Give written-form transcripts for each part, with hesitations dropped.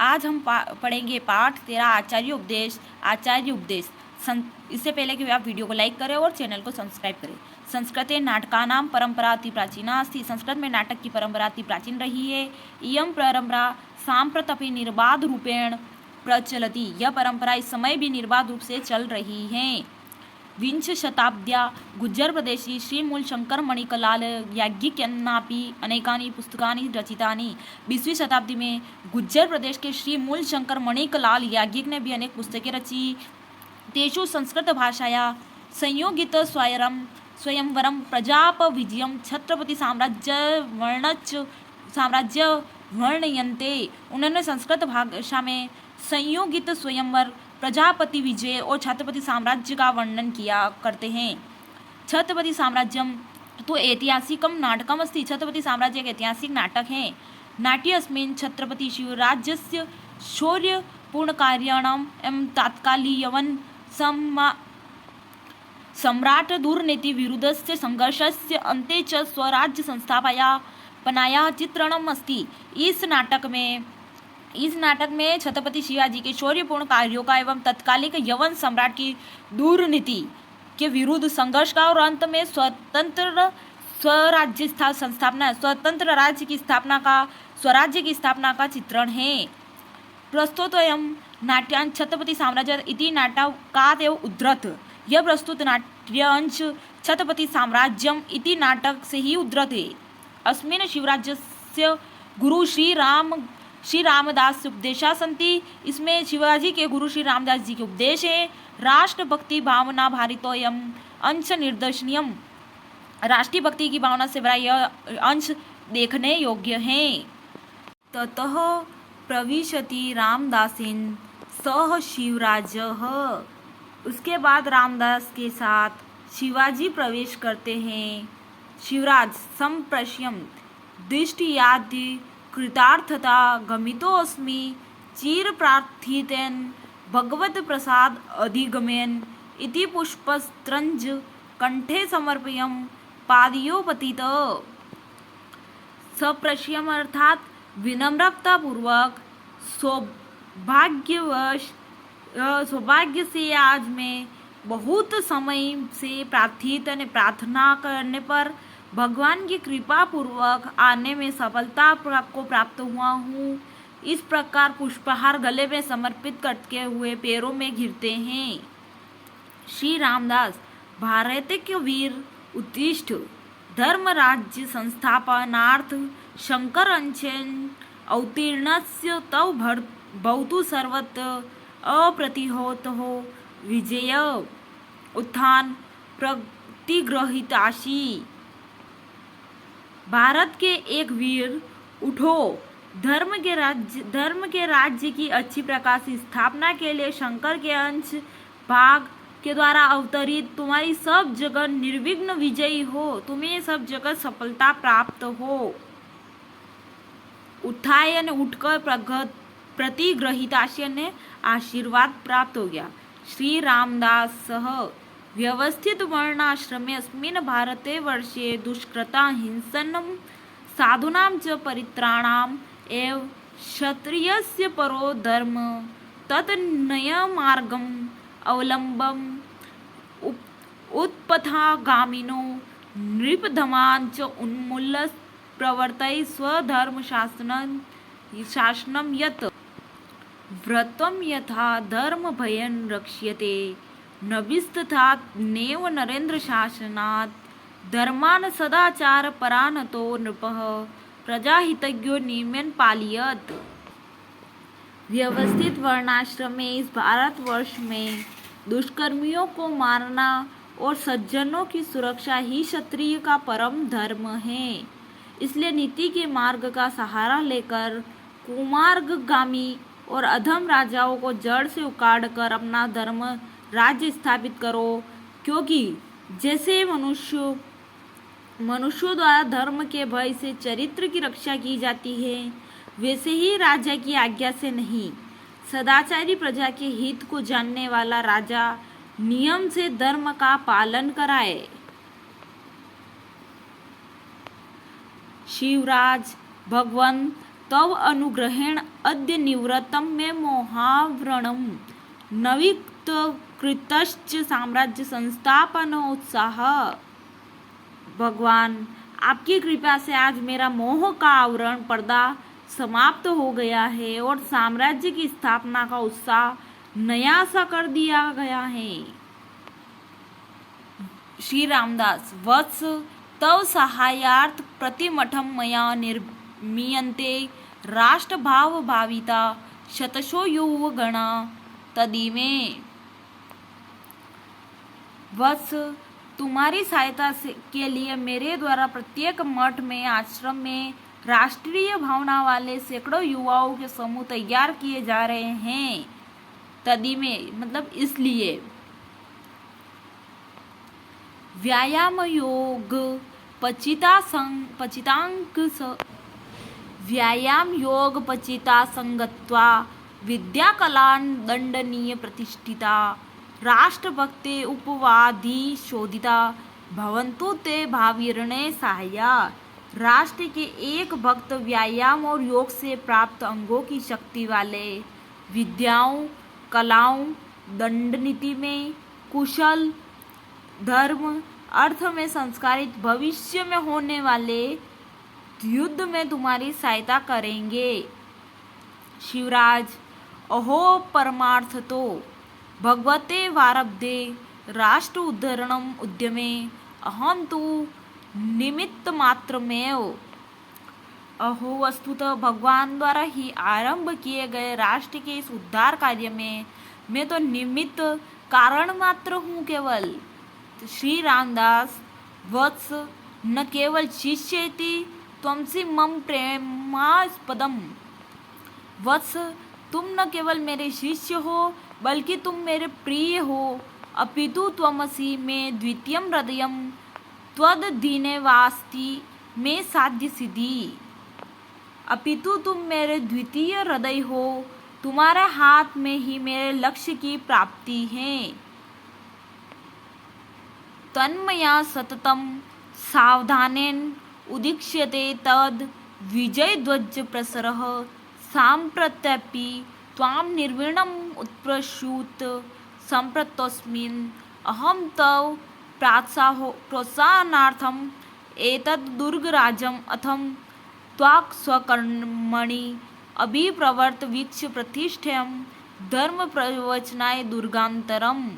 आज हम पढ़ेंगे पाठ 13 आचार्य उपदेश। आचार्य उपदेश। इससे पहले कि आप वीडियो को लाइक करें और चैनल को सब्सक्राइब करें। संस्कृते नाटकानां परंपरा अति प्राचीना अस्ति। संस्कृत में नाटक की परंपरा अति प्राचीन रही है। इयं परंपरा सांप्रतपि निर्बाध रूपेण प्रचलति। यह परंपरा इस समय भी निर्बाध रूप से चल रही है। विंश शताब्द्या गुज्जर प्रदेशी श्री मूलशंकर मणिकलाल याज्ञिकेनापि अनेकानि पुस्तकानि रचितानि। 20वीं शताब्दी में गुज्जर प्रदेश के श्री मूलशंकर मणिकलाल याज्ञिक ने भी अनेक पुस्तकें रची। तेषु संस्कृत भाषाया संयोगित स्वयंवरम प्रजापविजयम छत्रपति साम्राज्य वर्णयन्ते। उन्होंने संस्कृत भाषा में संयोगित स्वयंवर, प्रजापति विजय और छत्रपति साम्राज्य का वर्णन किया करते हैं। छत्रपति साम्राज्यम तो ऐतिहासिकम नाटकम अस्ति। छत्रपति साम्राज्य एक ऐतिहासिक नाटक है। नाट्यस्मिन् छत्रपति शिवराज्यस्य शौर्यपूर्णकार्याणाम् एवं तात्कालीयवन सम्राट दुर्नीति विरुद्धस्य संघर्षस्य अन्ते च स्वराज्य संस्थापनाया चित्रणम् अस्ति। इस नाटक में छत्रपति शिवाजी के शौर्यपूर्ण कार्यों का एवं तत्कालिक यवन सम्राट की दुर्नीति के विरुद्ध संघर्ष का और अंत में स्वतंत्र राज्य की स्थापना का चित्रण है। प्रस्तुतोऽयं नाट्यांश छत्रपति साम्राज्य इति नाटकादेव उद्धृत। यह प्रस्तुत नाट्यांश छत्रपति साम्राज्यम इति नाटक से ही उद्धृत है। अस्मिन् शिवराज्यस्य गुरु श्री रामदास उपदेशा सन्ति। इसमें शिवाजी के गुरु श्री रामदास जी के उपदेश है। राष्ट्रभक्ति भावना भारितोऽयं अंश निर्दर्शनीयम। राष्ट्रीय भक्ति की भावना से भरा यह अंश देखने योग्य है। ततः प्रविशति रामदासेन सह शिवराजः। उसके बाद रामदास के साथ शिवाजी प्रवेश करते हैं। शिवराज संप्रश्यम दृष्टियादि कृतार्थता गमितोऽस्मि चिर प्रार्थितेन भगवत प्रसाद अधिगमेन इति पुष्पस्त्रंज कंठे समर्पयम पादयोपतित। सप्रश्यम अर्थात विनम्रता पूर्वक सौभाग्य से आज मैं बहुत समय से प्रार्थना करने पर भगवान की कृपा पूर्वक आने में सफलता को प्राप्त हुआ हूँ। इस प्रकार पुष्पहार गले में समर्पित करते हुए पैरों में गिरते हैं। श्री रामदास भारत के वीर उत्तिष्ठ धर्म राज्य संस्थापनार्थ शंकर अंचन अवतीर्णस्य तव भवतु सर्वत्र अप्रतिहत हो विजय उत्थान प्रतिग्रहिताशी। भारत के एक वीर उठो, धर्म के राज्य की अच्छी प्रकार से स्थापना के लिए शंकर के अंश भाग के द्वारा अवतरित तुम्हारी सब जगह निर्विघ्न विजयी हो, तुम्हें सब जगह सफलता प्राप्त हो। उत्थाय ने उठकर प्रतिग्रहिताशय ने आशीर्वाद प्राप्त हो गया। श्री रामदास सह व्यवस्थित वर्णाश्रमे अस्मिन् भारते वर्षे दुष्कृता हिंसनं साधूनां च परित्राणाम् एव क्षत्रियस्य परो धर्म तत्नयमार्गम् अवलम्बम् उत्पथगामिनो नृपधमान् च उन्मूल्य प्रवर्तय स्वधर्म शासनं यत् व्रतं यथा धर्म भयं रक्ष्यते नभिस्तथा नेव नरेंद्र शासनात् धर्मान सदाचार परानतो नृपः प्रजाहितज्ञो नियमन पालियत। व्यवस्थित वर्णाश्रम में इस भारतवर्ष में दुष्कर्मियों को मारना और सज्जनों की सुरक्षा ही क्षत्रिय का परम धर्म है। इसलिए नीति के मार्ग का सहारा लेकर कुमार्गगामी और अधम राजाओं को जड़ से उखाड़ कर अपना धर्म राज्य स्थापित करो, क्योंकि जैसे मनुष्यों द्वारा धर्म के भय से चरित्र की रक्षा की जाती है, वैसे ही राजा की आज्ञा से नहीं। सदाचारी प्रजा के हित को जानने वाला राजा नियम से धर्म का पालन कराए। शिवराज भगवंत तव अनुग्रहेण अद्य निवृत्तं मे मोहावरणं नवीकृतश्च साम्राज्य संस्थापनोत्साह। भगवान, आपकी कृपा से आज मेरा मोह का आवरण पर्दा समाप्त हो गया है और साम्राज्य की स्थापना का उत्साह नया सा कर दिया गया है। श्री रामदास, वत्स तव सहायार्थ प्रतिमठं मया निर्मीयन्ते राष्ट्रभाव भाविता शतशो युवगणा तदीमे। वत्स, तुम्हारी सहायता के लिए मेरे द्वारा प्रत्येक मठ में, आश्रम में राष्ट्रीय भावना वाले सैकड़ों युवाओं के समूह तैयार किए जा रहे हैं। तदी में मतलब इसलिए। व्यायाम योग व्यायाम योग पचिता संगत्वा विद्या कलान दंडनीय प्रतिष्ठिता राष्ट्रभक्ते उपवादि शोधिता भवन्तु ते भावीरणे सहाया। राष्ट्र के एक भक्त व्यायाम और योग से प्राप्त अंगों की शक्ति वाले, विद्याओं, कलाओं, दंड नीति में कुशल, धर्म अर्थ में संस्कारित, भविष्य में होने वाले युद्ध में तुम्हारी सहायता करेंगे। शिवराज, अहो परमार्थतो भगवते वारब्धे राष्ट्र उद्धरणम उद्यमे अहम तो निमित्त मात्रमेव। अहो, वस्तुतः भगवान द्वारा ही आरंभ किए गए राष्ट्र के इस उद्धार कार्य में मैं तो निमित्त कारण मात्र हूँ केवल। श्री रामदास, वत्स न केवल शिष्येति त्वमसि मम प्रेमास्पदम। वत्स, तुम न केवल मेरे शिष्य हो बल्कि तुम मेरे प्रिय हो। अपितु त्वमसि में द्वितीयं हृदयं त्वदधीने वास्ति में साध्य सिद्धि। अपितु तुम मेरे द्वितीय हृदय हो, तुम्हारे हाथ में ही मेरे लक्ष्य की प्राप्ति है। तन्मया सततं सावधानेन उदीक्ष्यते तद विजयध्वज प्रसरः साम्प्रत्यपि त्वां निर्वीणम् उत्प्रसूत सम्प्रतोऽस्मिन् अहं तव प्रोत्साहनार्थम् एतद् दुर्गराजम् अथं त्वाक् स्वकर्मणि अभिप्रवर्त वीक्ष्य प्रतिष्ठेयं धर्म प्रवचनाय दुर्गांतरम।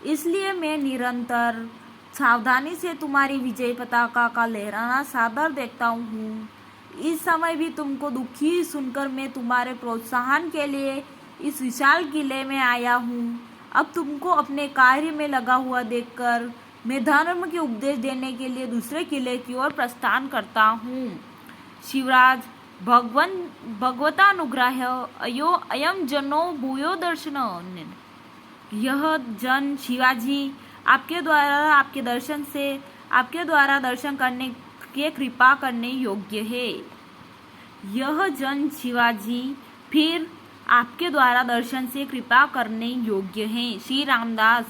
इसलिए मैं निरंतर सावधानी से तुम्हारी विजय पताका का लहराना सादर देखता हूँ। इस समय भी तुमको दुखी सुनकर मैं तुम्हारे प्रोत्साहन के लिए इस विशाल किले में आया हूँ। अब तुमको अपने कार्य में लगा हुआ देखकर मैं धर्म के उपदेश देने के लिए दूसरे किले की ओर प्रस्थान करता हूँ। शिवराज, भगवतानुग्रह अयो अयम जनो भूयो दर्शन। यह जन शिवाजी आपके द्वारा दर्शन करने के कृपा करने योग्य है। यह जन शिवाजी फिर आपके द्वारा दर्शन से कृपा करने योग्य है। श्री रामदास,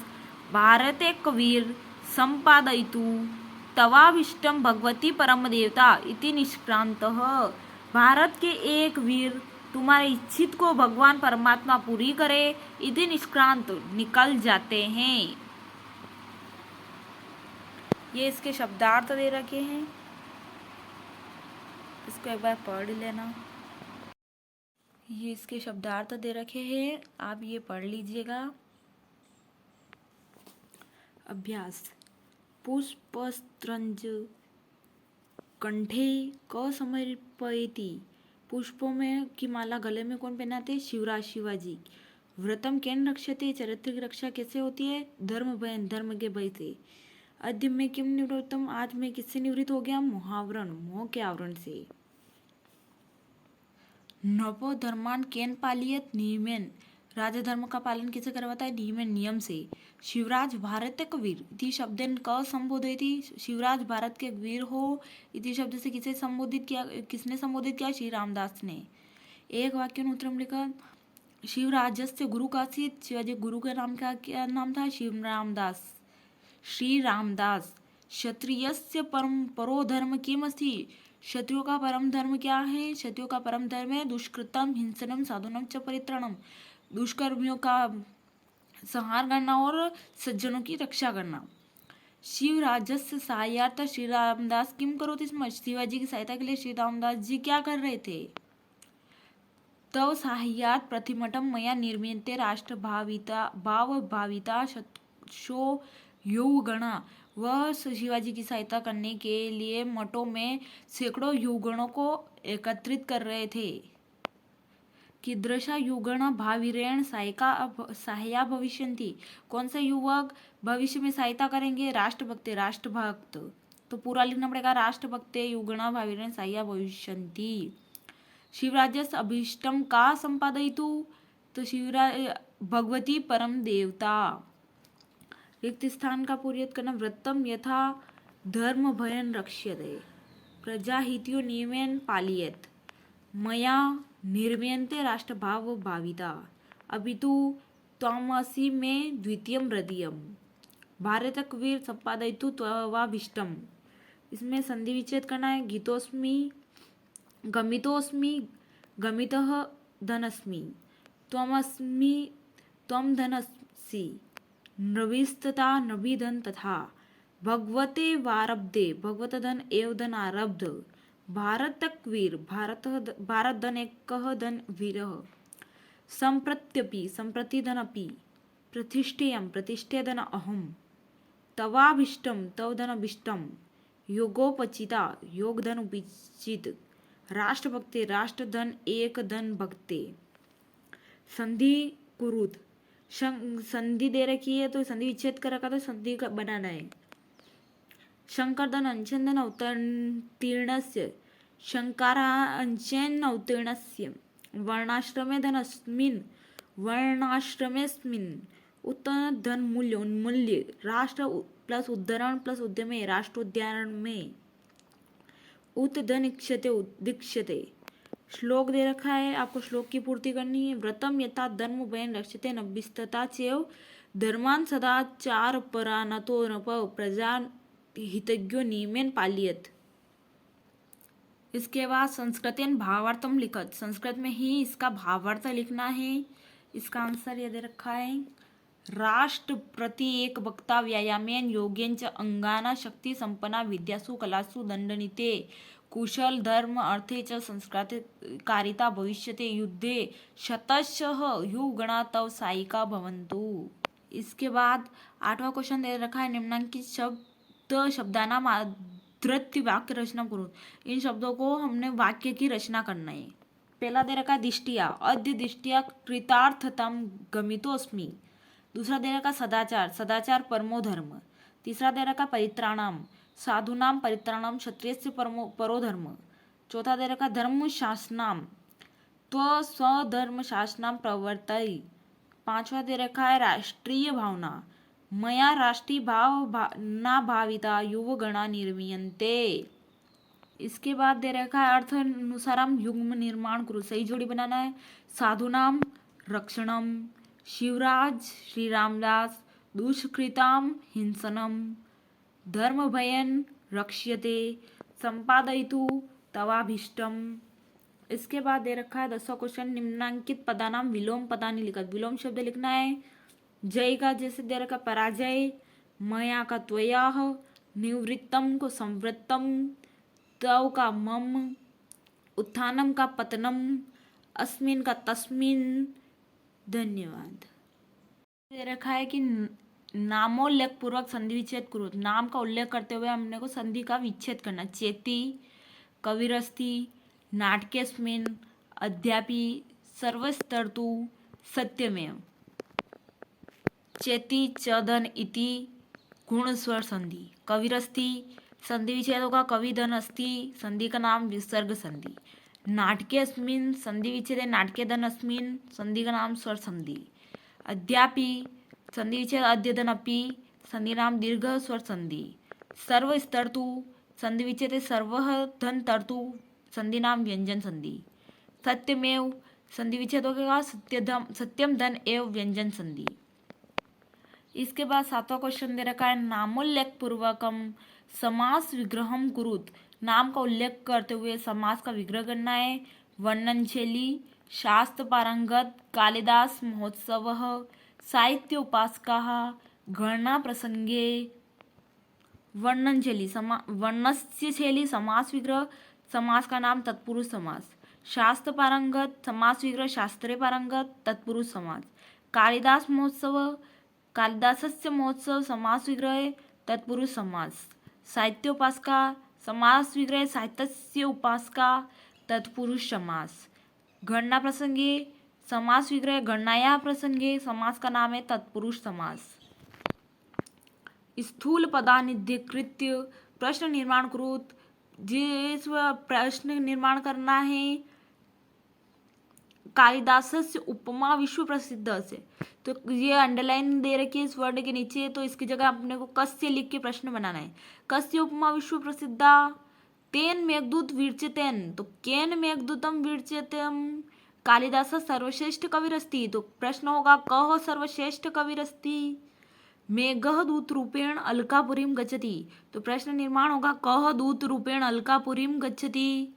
भारते कवीर संपादयितु तवाभिष्टम भगवती परम देवता इति निष्क्रांतः। भारत के एक वीर तुम्हारे इच्छित को भगवान परमात्मा पूरी करे इति निष्क्रांत निकल जाते हैं। ये इसके शब्दार्थ दे रखे हैं, इसको एक बार पढ़ लेना। ये इसके शब्दार्थ दे रखे हैं, आप ये पढ़ लीजिएगा। अभ्यास। पुष्पस्त्रंज कंठे क समर्पयति। पुष्पों में की माला गले में कौन पहनाते? शिवराज, शिवाजी। व्रतम केन रक्षते, चरित्र की रक्षा कैसे होती है? धर्म भयन, धर्म के भय से। अद्य में किम निवृत्तम, आज मैं किससे निवृत्त हो गया? मोहावरण, मोह के आवरण से। नवो धर्मान केन पालियत, नियमेन। राजा धर्म का पालन किसे करवाता है? नियमेन, नियम से। शिवराज भारत वीर इति शब्देन क संबोधयति। शिवराज भारत के वीर हो इति शब्द से किसे संबोधित किया? किसने संबोधित किया? श्री रामदास ने। एक वाक्य उत्तरम लिखा। शिवराजस्य गुरु कासीत। शिवाजी गुरु का नाम क्या नाम था? शिव रामदास। श्री रामदास। क्षत्रियस्य परम परो धर्म किम अस्ति। क्षत्रियो का परम धर्म क्या है? क्षत्रियो का परम धर्म है दुष्कृतम हिंसनम साधुनम च परित्राणम, दुष्कर्मियों का संहार करना और सज्जनों की रक्षा करना। शिव राजस्व सहायार्थ श्री रामदास किम करोति स्म, शिवाजी की सहायता के लिए श्री रामदास जी क्या कर रहे थे? तव साहाय्यात् प्रतिमठम मया निर्मीयते राष्ट्र भाविता शो युवगणा, वह शिवाजी की सहायता करने के लिए मठों में सैकड़ों युवगणों को एकत्रित कर रहे थे। कीदृशा युवगणा भावीरेण सहाया भविष्यन्ति, कौन से युवक भविष्य में सहायता करेंगे? राष्ट्रभक्त। तो पूरा लिखना पड़ेगा, राष्ट्रभक्त युवगणा भावीरेण सहाया भविष्यन्ति। शिवराजस्य अभीष्टम का संपादयितु, तो शिवराज भगवती परम देवता। रिक्त स्थान का पूर्यत करना, व्रतम यथा धर्म भयन रक्ष्यते, प्रजाहित्यो नियमेन पालयेत्, मया निर्मीयन्ते राष्ट्रभाव भाविता, अपितु त्वमसि मे द्वितीयं हृदयम्, भारत वीर संपादयितु त्ववाभीष्टम्। इसमें संधि विच्छेद करना है। गमितोऽस्मि गमितः धनस्मि, त्वमस्मि त्वं धनसि, नृभिस्तथा नृभिधन तथा, भगवते वारब्धे भगवत धन एव धन आरब्ध, भारतक वीर भारत धन एकः धन वीरः, संप्रत्यपि संप्रति धन अपि, प्रतिष्ठेयं प्रतिष्ठे धन अहम्, तवाभीष्टं तव धन अभीष्टं, योगोपचिता योग धन उपिचित, राष्ट्रभक्ते राष्ट्र धन एक धन भक्ते। संधि कुरुत, संधि दे रखी है तो संधि विच्छेद कर रखा तो संधि बनाना है। शंकर धन अंचन धन अवतीर्णस्य, शंकारा अंचन अवतीर्णस्य, वर्णाश्रमे धनस्मिन् वर्णाश्रमेस्मिन्, उत्तम धन मूल्य उन्मूल्य, राष्ट्र प्लस उद्धरण प्लस उद्यमे राष्ट्रोद्यान में, उत धन इक्षते उदीक्षते। श्लोक दे रखा है, आपको श्लोक की पूर्ति करनी है। व्रतम यथा धर्म भयन रक्षते नभ्यस्तता चैव, धर्मान सदाचार परानतो नप, प्रजा हितज्ञो नियमेन पालयेत्। इसके बाद संस्कृतेन भावार्थम लिखत, संस्कृत में ही इसका भावार्थ लिखना है। इसका आंसर ये दे रखा है, राष्ट्र प्रति एक वक्ता व्यायामेन योगेन च अंगाना शक्ति संपन्ना विद्यासु कलासु दंडनीते, कुशल धर्म अर्थे च संस्कारिता भविष्यते, युद्धे शतशः युगणा तव सायिका भवन्तु। इसके बाद 8वां क्वेश्चन दे रखा है, निम्नांकित शब्दानाम धृत्य वाक्य रचना करो। इन शब्दों को हमने वाक्य की रचना करना है। पहला दे रखा है दिष्टिया, अद्य दिष्टिया कृतार्थतम गमितोऽस्मि। दूसरा दे रखा सदाचार, सदाचार परमो धर्म। तीसरा दे रखा परित्राणाम, साधुनाम परित्राणाम क्षत्रियस्य परो धर्म। चौथा दे रखा धर्म शासनाम, त्व स्वधर्म शासनाम प्रवर्तय। पांचवा दे रखा है राष्ट्रीय भावना, मया राष्ट्रीय भावना भाविता युवगणा निर्मीयन्ते। इसके बाद दे रखा है अर्थ अनुसारम युग्म निर्माण करो, सही जोड़ी बनाना है। साधुनाम रक्षणम, शिवराज श्री रामदास, दुष्कृताम हिंसनम, धर्म भयन रक्ष्यते, संपादयितु तवाभीष्टम। इसके बाद दे रखा है 10वां क्वेश्चन, निम्नांकित पदानाम विलोम पदानि लिखा। विलोम शब्द लिखना है। जय का जैसे दे रखा पराजय, मया का त्वयाह, निवृत्तम को संवृत्तम, तव का मम, उत्थानम का पतनम, अस्मिन का तस्मिन। धन्यवाद। दे रखा है कि नामोल्लेख पूर्वक संधि विच्छेद करो। नाम का उल्लेख करते हुए हमने को संधि का विच्छेद करना। चेती, कविरस्ति, नाटकेस्मिन्, अद्यापि, सर्वस्तर्तु, सत्यमेव। चेती चधन इति गुण स्वर संधि। कविरस्ति संधि विच्छेद होगा, कवि धन अस्ति, संधि का नाम विसर्ग संधि। नाटकेस्मिन् संधि विच्छेद है, नाटके धन अस्मिन्, संधि का नाम स्वर संधि। अद्यापि संधि विच्छेद अद्य धन अपि, संधि नाम दीर्घ स्वर संधि। सर्वस्तर्तु संधि विच्छेद है, सर्वः धन तर्तु, संधि नाम व्यंजन संधि। सत्यमेव संधि विच्छेद होगा, सत्यम धन एव व्यंजन संधि। इसके बाद 7वां क्वेश्चन दे रखा है, नामोल्लेख पूर्वकम समास विग्रहम कुरुत। नाम का उल्लेख करते हुए समास का विग्रह करना है। वर्णनशैली, शास्त्र पारंगत, कालिदास महोत्सव, साहित्य उपासकाः, गणना प्रसंगे। वर्णनशैली वर्णस्य शैली समास विग्रह, समास का नाम तत्पुरुष समास। शास्त्र पारंगत, समास विग्रह शास्त्रे पारंगत, तत्पुरुष समास। कालिदास महोत्सव, कालिदासस्य महोत्सव, समास विग्रह तत्पुरुष समास। साहित्य उपासका, समास विग्रह साहित्यस्य उपासका, तत्पुरुष समास। गणना प्रसंगे, समास विग्रह गणनाया प्रसंगे, समास का नाम है तत्पुरुष समास। स्थूल पदानिधिकृत्य प्रश्न निर्माण कुरुत, जिस प्रश्न निर्माण करना है कालिदासस्य उपमा विश्व प्रसिद्ध से। तो ये अंडरलाइन दे रखी है इस वर्ड के नीचे, तो इसकी जगह अपने को कस्य लिख के प्रश्न बनाना है। कस्य उपमा विश्व प्रसिद्धा, तेन मेघदूत विरचितेन, तो केन मेघदूतम विरचितम कालिदास सर्वश्रेष्ठ कविरस्ति, तो प्रश्न होगा कः सर्वश्रेष्ठ कविरस्ति। मेघः दूत रूपेण अलकापुरीम गच्छति, तो प्रश्न निर्माण होगा कः दूत रूपेण अलकापुरीम गच्छति।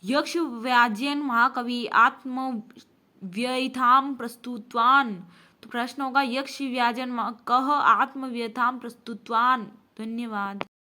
यक्ष व्याजेन महाकवि आत्मव्ययितां प्रस्तुतवान, तो प्रश्न होगा यक्ष व्याजेन कः आत्मव्ययितां प्रस्तुतवान। धन्यवाद।